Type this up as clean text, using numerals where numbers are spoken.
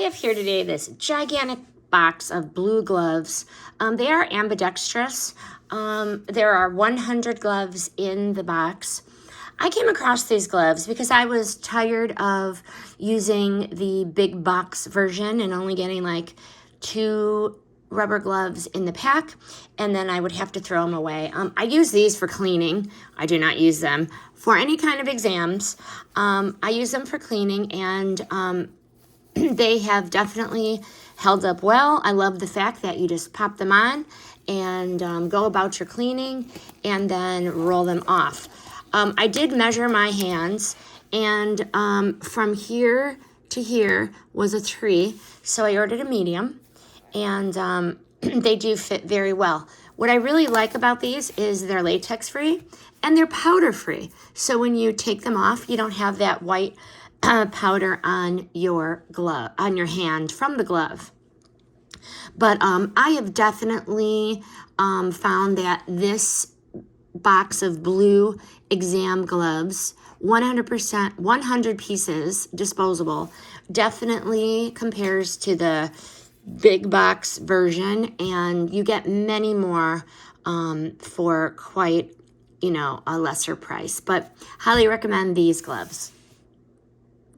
have here today this gigantic box of blue gloves. They are ambidextrous. There are 100 gloves in the box. I came across these gloves because I was tired of using the big box version and only getting like 2 rubber gloves in the pack, and then I would have to throw them away. I use these for cleaning. I do not use them for any kind of exams. I use them for cleaning, and they have definitely held up well. I love the fact that you just pop them on and go about your cleaning and then roll them off. I did measure my hands, and from here to here was a 3, so I ordered a medium, and they do fit very well. What I really like about these is they're latex free and they're powder free. So when you take them off, you don't have that white powder on your glove, on your hand from the glove. But I have definitely found that this box of blue exam gloves, 100%, 100 pieces, disposable, definitely compares to the big box version, and you get many more for quite, a lesser price. But highly recommend these gloves.